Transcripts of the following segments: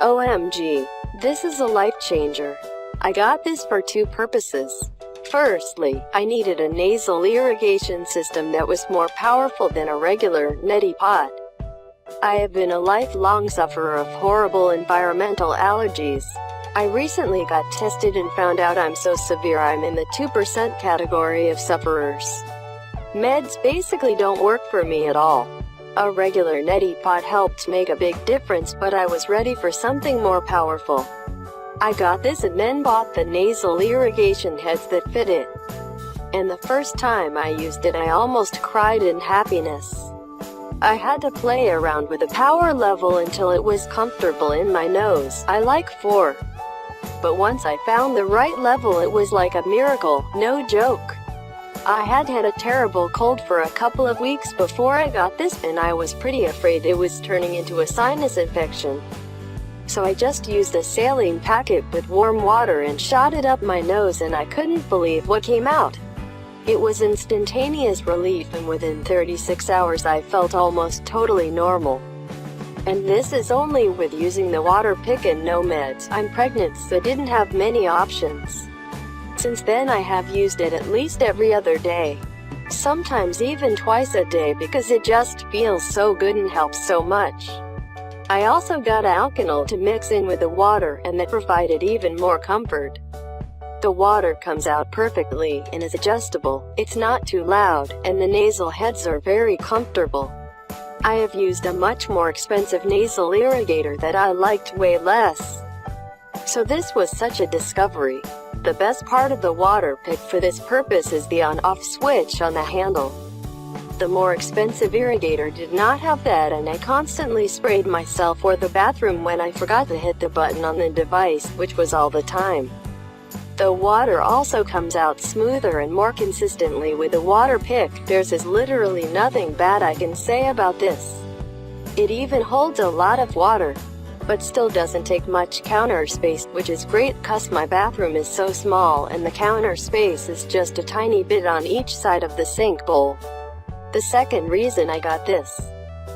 OMG. This is a life changer. I got this for two purposes. Firstly, I needed a nasal irrigation system that was more powerful than a regular neti pot. I have been a lifelong sufferer of horrible environmental allergies. I recently got tested and found out I'm so severe I'm in the 2% category of sufferers. Meds basically don't work for me at all. A regular neti pot helped make a big difference, but I was ready for something more powerful. I got this and then bought the nasal irrigation heads that fit it. And the first time I used it I almost cried in happiness. I had to play around with the power level until it was comfortable in my nose. I like 4. But once I found the right level it was like a miracle, no joke. I had had a terrible cold for a couple of weeks before I got this, and I was pretty afraid it was turning into a sinus infection. So I just used a saline packet with warm water and shot it up my nose, and I couldn't believe what came out. It was instantaneous relief, and within 36 hours I felt almost totally normal. And this is only with using the Waterpik and no meds. I'm pregnant, so didn't have many options. Since then I have used it at least every other day. Sometimes even twice a day, because it just feels so good and helps so much. I also got alcohol to mix in with the water, and that provided even more comfort. The water comes out perfectly and is adjustable. It's not too loud, and the nasal heads are very comfortable. I have used a much more expensive nasal irrigator that I liked way less. So this was such a discovery. The best part of the Waterpik for this purpose is the on-off switch on the handle. The more expensive irrigator did not have that, and I constantly sprayed myself or the bathroom when I forgot to hit the button on the device, which was all the time. The water also comes out smoother and more consistently with the Waterpik. There's literally nothing bad I can say about this. It even holds a lot of water, but still doesn't take much counter space, which is great cause my bathroom is so small and the counter space is just a tiny bit on each side of the sink bowl. The second reason I got this,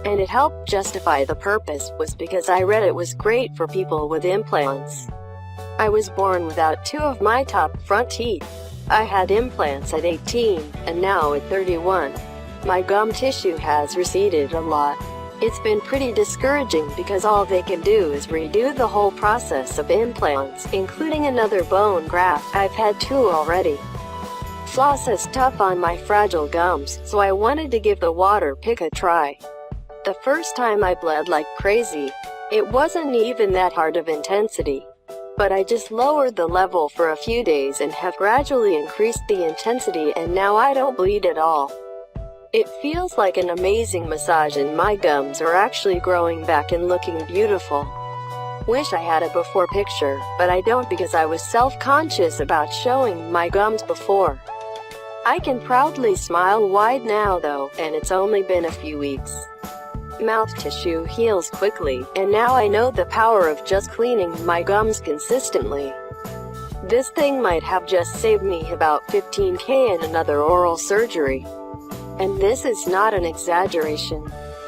and it helped justify the purpose, was because I read it was great for people with implants. I was born without 2 of my top front teeth. I had implants at 18, and now at 31. My gum tissue has receded a lot. It's been pretty discouraging because all they can do is redo the whole process of implants, including another bone graft. I've had 2 already. Floss is tough on my fragile gums, so I wanted to give the Waterpik a try. The first time I bled like crazy. It wasn't even that hard of intensity. But I just lowered the level for a few days and have gradually increased the intensity, and now I don't bleed at all. It feels like an amazing massage, and my gums are actually growing back and looking beautiful. Wish I had a before picture, but I don't because I was self-conscious about showing my gums before. I can proudly smile wide now though, and it's only been a few weeks. Mouth tissue heals quickly, and now I know the power of just cleaning my gums consistently. This thing might have just saved me about $15,000 in another oral surgery. And this is not an exaggeration.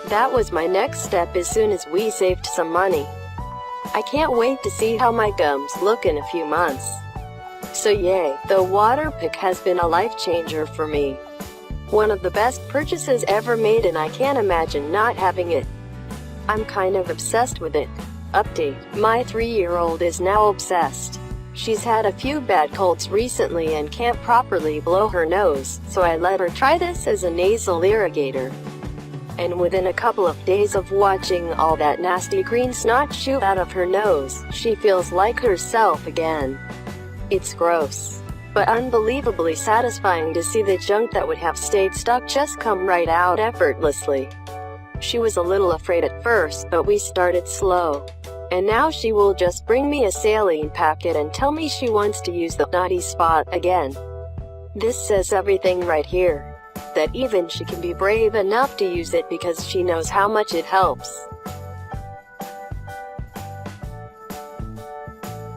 That was my next step as soon as we saved some money. I can't wait to see how my gums look in a few months. So yay, the Waterpik has been a life changer for me. One of the best purchases ever made, and I can't imagine not having it. I'm kind of obsessed with it. Update: my 3-year-old is now obsessed. She's had a few bad colds recently and can't properly blow her nose, so I let her try this as a nasal irrigator. And within a couple of days of watching all that nasty green snot shoot out of her nose, she feels like herself again. It's gross, but unbelievably satisfying to see the junk that would have stayed stuck just come right out effortlessly. She was a little afraid at first, but we started slow. And now she will just bring me a saline packet and tell me she wants to use the naughty spot again. This says everything right here. That even she can be brave enough to use it because she knows how much it helps.